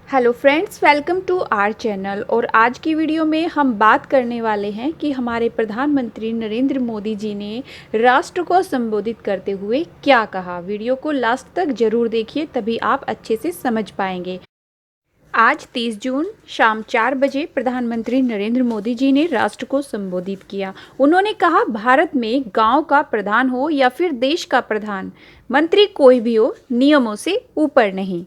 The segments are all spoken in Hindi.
Hello friends, welcome to our channel. और आज की वीडियो में हम बात करने वाले हैं कि हमारे प्रधानमंत्री नरेंद्र मोदी जी ने राष्ट्र को संबोधित करते हुए क्या कहा। वीडियो को लास्ट तक जरूर देखिए, तभी आप अच्छे से समझ पाएंगे। आज 30 जून शाम 4 बजे प्रधानमंत्री नरेंद्र मोदी जी ने राष्ट्र को संबोधित किया। उन्होंने कहा, भारत में गांव का प्रधान हो या फिर देश का प्रधान मंत्री कोई भी हो, नियमों से ऊपर नहीं।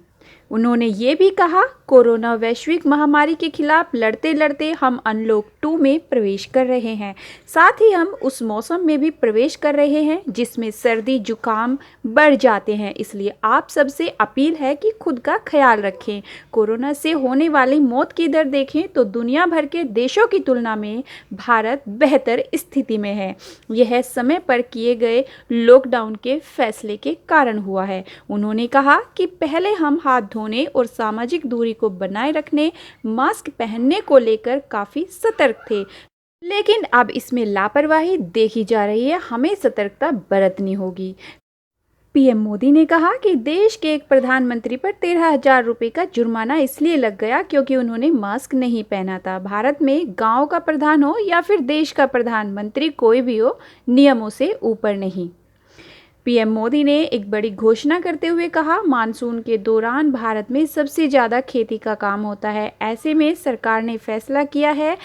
उन्होंने ये भी कहा, कोरोना वैश्विक महामारी के खिलाफ लड़ते लड़ते हम अनलॉक 2 में प्रवेश कर रहे हैं। साथ ही हम उस मौसम में भी प्रवेश कर रहे हैं जिसमें सर्दी जुकाम बढ़ जाते हैं। इसलिए आप सबसे अपील है कि खुद का ख्याल रखें। कोरोना से होने वाली मौत की दर देखें तो दुनिया भर के देशों की तुलना में भारत बेहतर स्थिति में है। यह समय पर किए गए लॉकडाउन के फैसले के कारण हुआ है। उन्होंने कहा कि पहले हम हाथ धोने और सामाजिक दूरी को बनाए रखने, मास्क पहनने को लेकर काफी सतर्क थे, लेकिन अब इसमें लापरवाही देखी जा रही है। हमें सतर्कता बरतनी होगी। पीएम मोदी ने कहा कि देश के एक प्रधानमंत्री पर 13,000 रुपये का जुर्माना इसलिए लग गया क्योंकि उन्होंने मास्क नहीं पहना था। भारत में गांव का प्रधान हो या फिर देश का प्रधानमंत्री कोई भी हो, नियमों से ऊपर नहीं। पीएम मोदी ने एक बड़ी घोषणा करते हुए कहा, मानसून के दौरान भारत में सबसे ज़्यादा खेती का काम होता है। ऐसे में सरकार ने फैसला किया है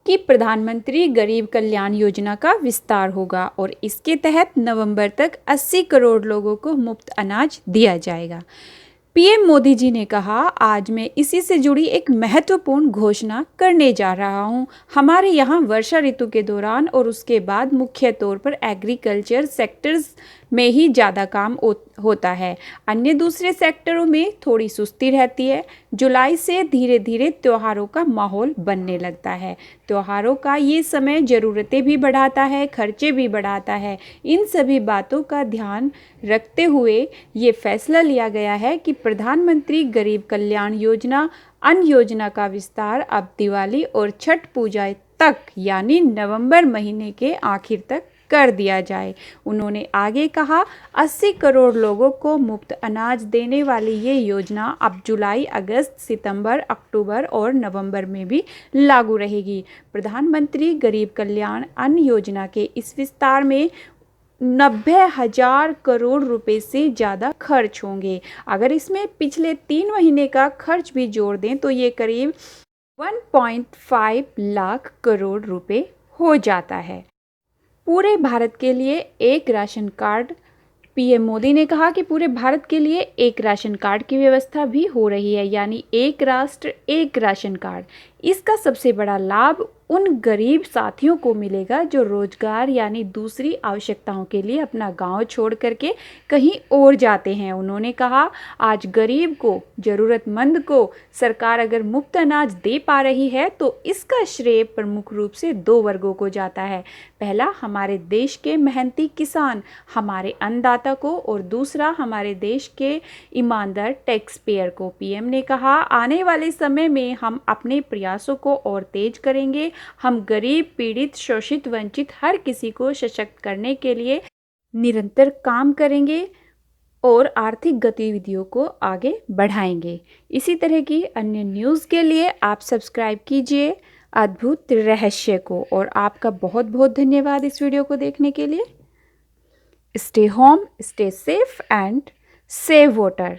कि प्रधानमंत्री गरीब कल्याण योजना का विस्तार होगा और इसके तहत नवंबर तक 80 करोड़ लोगों को मुफ्त अनाज दिया जाएगा। पीएम मोदी जी ने कहा, आज मैं इसी से जुड़ी एक महत्वपूर्ण घोषणा करने जा रहा हूं। हमारे यहाँ वर्षा ऋतु के दौरान और उसके बाद मुख्य तौर पर एग्रीकल्चर सेक्टर्स में ही ज़्यादा काम होता है। अन्य दूसरे सेक्टरों में थोड़ी सुस्ती रहती है। जुलाई से धीरे धीरे त्योहारों का माहौल बनने लगता है। त्योहारों का ये समय ज़रूरतें भी बढ़ाता है, खर्चे भी बढ़ाता है। इन सभी बातों का ध्यान रखते हुए ये फैसला लिया गया है कि प्रधानमंत्री गरीब कल्याण योजना अन्न योजना का विस्तार अब दिवाली और छठ पूजा तक यानी नवंबर महीने के आखिर तक कर दिया जाए। उन्होंने आगे कहा, 80 करोड़ लोगों को मुफ्त अनाज देने वाली ये योजना अब जुलाई, अगस्त, सितंबर, अक्टूबर और नवंबर में भी लागू रहेगी। प्रधानमंत्री गरीब कल्याण अन्न योजना के इस विस्तार में 90,000 करोड़ रुपए से ज़्यादा खर्च होंगे। अगर इसमें पिछले 3 महीने का खर्च भी जोड़ दें तो ये करीब 1.5 लाख करोड़ रुपए हो जाता है। पूरे भारत के लिए एक राशन कार्ड। पीएम मोदी ने कहा कि पूरे भारत के लिए एक राशन कार्ड की व्यवस्था भी हो रही है, यानी एक राष्ट्र एक राशन कार्ड। इसका सबसे बड़ा लाभ उन गरीब साथियों को मिलेगा जो रोजगार यानी दूसरी आवश्यकताओं के लिए अपना गांव छोड़ करके कहीं और जाते हैं। उन्होंने कहा, आज गरीब को, ज़रूरतमंद को सरकार अगर मुफ्त अनाज दे पा रही है तो इसका श्रेय प्रमुख रूप से 2 वर्गों को जाता है। पहला, हमारे देश के मेहनती किसान, हमारे अन्नदाता को, और दूसरा हमारे देश के ईमानदार टैक्स पेयर को। पीएम ने कहा, आने वाले समय में हम अपने प्रयासों को और तेज करेंगे। हम गरीब, पीड़ित, शोषित, वंचित हर किसी को सशक्त करने के लिए निरंतर काम करेंगे और आर्थिक गतिविधियों को आगे बढ़ाएंगे। इसी तरह की अन्य न्यूज़ के लिए आप सब्सक्राइब कीजिए अद्भुत रहस्य को। और आपका बहुत बहुत धन्यवाद इस वीडियो को देखने के लिए। Stay home, stay safe and save water.